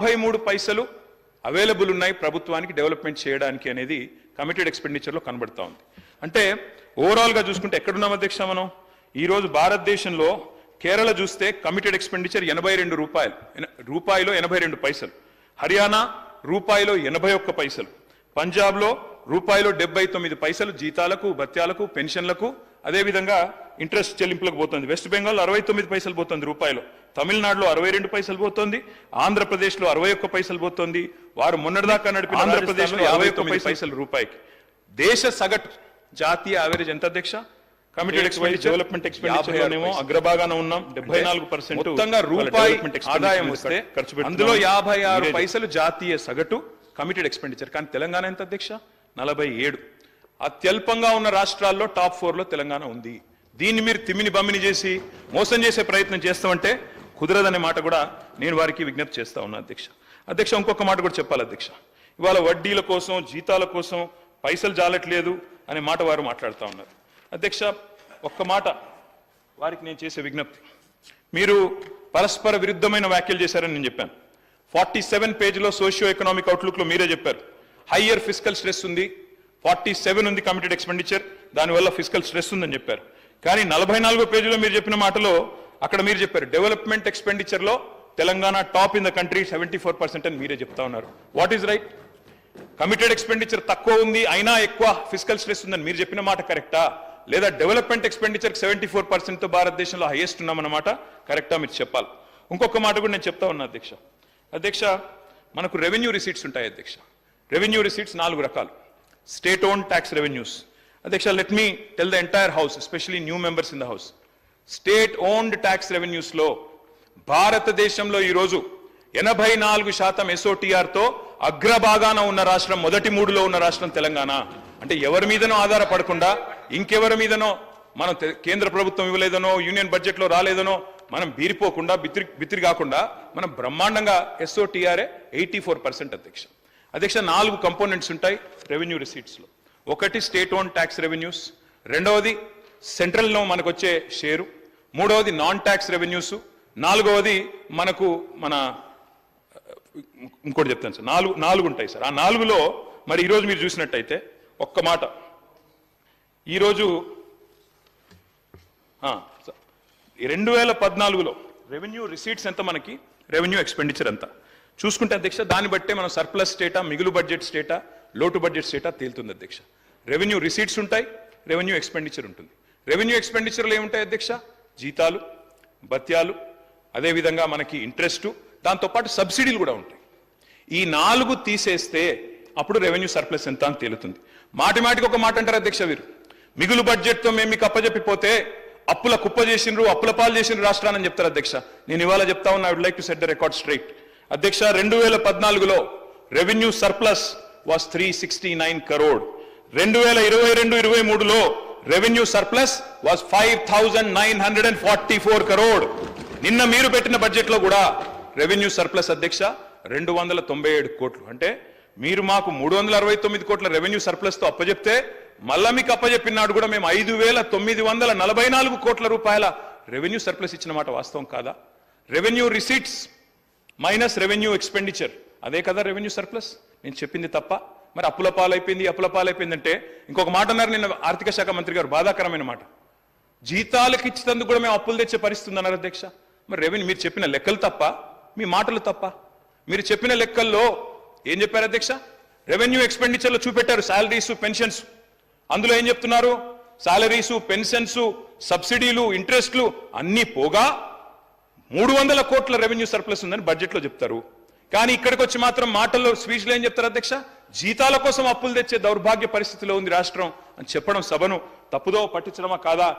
53 పైసలు అవైలబుల్ ఉన్నాయి ప్రభుత్వానికి డెవలప్మెంట్ చేయడానికి అనేది కమిటెడ్ ఎక్స్పెండిచర్లో కనబడతా ఉంది. అంటే ఓవరాల్గా చూసుకుంటే ఎక్కడున్నాం అధ్యక్ష మనం ఈరోజు భారతదేశంలో కేరళ చూస్తే కమిటెడ్ ఎక్స్పెండిచర్ 82 రూపాయలు 82 పైసలు, హర్యానా రూపాయలో 81 పైసలు, పంజాబ్లో రూపాయలో 79 పైసలు జీతాలకు భత్యాలకు పెన్షన్లకు అదేవిధంగా ఇంట్రెస్ట్ చెల్లింపులకు పోతుంది. వెస్ట్ బెంగాల్ 69 పైసలు పోతుంది రూపాయలు, తమిళనాడులో 62 పైసలు పోతుంది, ఆంధ్రప్రదేశ్లో 61 పైసలు పోతుంది, వారు మొన్నటిదాకా నడిపిన ఆంధ్రప్రదేశ్లో 51 పైసలు రూపాయికి. దేశ సగటు జాతీయ యావరేజ్ ఎంత అధ్యక్ష? కమిటెడ్ ఎక్స్పెండిచర్ డెవలప్మెంట్ ఎక్స్పెండిచర్ అగ్రభాగాన ఉన్నాం. 74% మొత్తంగా రూపాయి ఆదాయం వస్తే అందులో 56 పైసలు జాతీయ సగటు కమిటెడ్ ఎక్స్పెండిచర్. కానీ తెలంగాణ ఎంత అధ్యక్ష? 47. అత్యల్పంగా ఉన్న రాష్ట్రాల్లో టాప్ 4లో తెలంగాణ ఉంది. దీన్ని మీరు తిమ్మిని బమ్మిని చేసి మోసం చేసే ప్రయత్నం చేస్తామంటే కుదరదనే మాట కూడా నేను వారికి విజ్ఞప్తి చేస్తా ఉన్నా అధ్యక్ష. ఇంకొక మాట కూడా చెప్పాలి అధ్యక్ష. ఇవాళ వడ్డీల కోసం జీతాల కోసం పైసలు జాలట్లేదు అనే మాట వారు మాట్లాడుతూ ఉన్నారు అధ్యక్ష. ఒక్క మాట వారికి నేను చేసే విజ్ఞప్తి, మీరు పరస్పర విరుద్ధమైన వ్యాఖ్యలు చేశారని నేను చెప్పాను. 47 పేజీలో సోషియో ఎకనామిక్ అవుట్లుక్లో మీరే చెప్పారు హయ్యర్ ఫిజికల్ స్ట్రెస్ ఉంది, 47 ఉంది కమిటెడ్ ఎక్స్పెండిచర్, దానివల్ల ఫిజికల్ స్ట్రెస్ ఉందని చెప్పారు. కానీ 44 పేజీలో మీరు చెప్పిన మాటలో అక్కడ మీరు చెప్పారు డెవలప్మెంట్ ఎక్స్పెండిచర్ లో Telangana top in the country 74% అని మీరే చెప్తా ఉన్నారు. What is right? Committed expenditure తక్కువ ఉంది అయినా ఎక్కువ ఫిజికల్ స్ట్రెస్ ఉందని మీరు చెప్పిన మాట కరెక్టా, లేదా డెవలప్మెంట్ ఎక్స్పెండిచర్ 74% భారతదేశంలో హైయెస్ట్ ఉన్నామన్నమాట కరెక్టా? మీరు చెప్పాలి. ఇంకొక మాట కూడా నేను చెప్తా ఉన్నా అధ్యక్ష. మనకు రెవెన్యూ రిసీట్స్ ఉంటాయి అధ్యక్ష. రెవెన్యూ రిసీట్స్ 4 రకాలు. స్టేట్ ఓన్ ట్యాక్స్ రెవెన్యూస్ అధ్యక్ష. Let me tell the entire house, especially new members in the house, state owned tax revenues లో భారతదేశంలో ఈరోజు 84% SOTR తో అగ్రభాగాన ఉన్న రాష్ట్రం, మొదటి 3లో ఉన్న రాష్ట్రం తెలంగాణ. అంటే ఎవరి మీదనో ఆధారపడకుండా ఇంకెవరి మీదనో మనం కేంద్ర ప్రభుత్వం ఇవ్వలేదనో యూనియన్ బడ్జెట్ లో రాలేదనో మనం బీరిపోకుండా బిత్తిరి కాకుండా మనం బ్రహ్మాండంగా SOTR 84% అధ్యక్ష. 4 కంపోనెంట్స్ ఉంటాయి రెవెన్యూ రిసీట్స్ లో. ఒకటి స్టేట్ ఓన్ ట్యాక్స్ రెవెన్యూస్, రెండవది సెంట్రల్ లో మనకు వచ్చే షేరు, మూడవది నాన్ ట్యాక్స్ రెవెన్యూస్, నాలుగవది మనకు ఇంకోటి చెప్తాను సార్, 4 ఉంటాయి సార్. ఆ 4లో మరి ఈరోజు మీరు చూసినట్టయితే ఒక్క మాట, ఈరోజు 2014లో రెవెన్యూ రిసీట్స్ ఎంత, మనకి రెవెన్యూ ఎక్స్పెండిచర్ ఎంత చూసుకుంటే అధ్యక్ష, దాన్ని బట్టే మనం సర్ప్లస్ స్టేటా, మిగులు బడ్జెట్ స్టేటా, లోటు బడ్జెట్ స్టేటా తేలుతుంది అధ్యక్ష. రెవెన్యూ రిసీట్స్ ఉంటాయి, రెవెన్యూ ఎక్స్పెండిచర్ ఉంటుంది. రెవెన్యూ ఎక్స్పెండిచర్లు ఏముంటాయి అధ్యక్ష? జీతాలు, భత్యాలు, అదేవిధంగా మనకి ఇంట్రెస్ట్, దాంతోపాటు సబ్సిడీలు కూడా ఉంటాయి. ఈ 4 తీసేస్తే అప్పుడు రెవెన్యూ సర్ప్లస్ ఎంత అని తేలుతుంది. మాటిమాటికి ఒక మాట అంటారు అధ్యక్ష, వీరు మిగులు బడ్జెట్తో మేము మీకు అప్పజెప్పిపోతే అప్పుల కుప్ప చేసిండ్రు, అప్పుల పాలు చేసిండ్రు రాష్ట్రాన్ని చెప్తారు అధ్యక్ష. నేను ఇవాళ చెప్తా ఉన్నా, I would like to set the record straight అధ్యక్ష. 2014లో రెవెన్యూ సర్ప్లస్ వాస్ 369 crore. 2022-23లో రెవెన్యూ సర్ప్లస్ వాస్ 5944 crore. నిన్న మీరు పెట్టిన బడ్జెట్ లో కూడా రెవెన్యూ సర్ప్లస్ అధ్యక్ష 297 కోట్లు. అంటే మీరు మాకు 369 కోట్ల రెవెన్యూ సర్ప్లస్ తో అప్పచెప్తే మళ్ళా మీకు అప్పచెప్పినాడు కూడా మేము 5944 కోట్ల రూపాయల రెవెన్యూ సర్ప్లస్ ఇచ్చిన మాట వాస్తవం కాదా? Revenue receipts minus revenue expenditure, అదే కదా రెవెన్యూ సర్ప్లస్. నేను చెప్పింది తప్ప? మరి అప్పుల పాలైపోయింది అంటే ఇంకొక మాట అన్నారు నిన్న ఆర్థిక శాఖ మంత్రి గారు, బాధాకరమైన మాట. జీతాలకు ఇచ్చినందుకు కూడా మేము అప్పులు తెచ్చే పరిస్థితి అన్నారు అధ్యక్ష. మరి రెవెన్యూ మీరు చెప్పిన లెక్కలు తప్ప, మీ మాటలు తప్ప? మీరు చెప్పిన లెక్కల్లో ఏం చెప్పారు అధ్యక్ష? రెవెన్యూ ఎక్స్పెండిచర్లో చూపెట్టారు శాలరీస్, పెన్షన్స్. అందులో ఏం చెప్తున్నారు? శాలరీసు, పెన్షన్స్, సబ్సిడీలు, ఇంట్రెస్ట్లు అన్నీ పోగా 300 కోట్ల రెవెన్యూ సర్ప్లస్ ఉందని బడ్జెట్ లో చెప్తారు. కానీ ఇక్కడికి వచ్చి మాత్రం మాటల్లో, స్పీచ్లో ఏం చెప్తారు అధ్యక్ష? జీతాల కోసం అప్పులు తెచ్చే దౌర్భాగ్య పరిస్థితిలో ఉంది రాష్ట్రం అని చెప్పడం సభను తప్పుదో పట్టించడమా కాదా?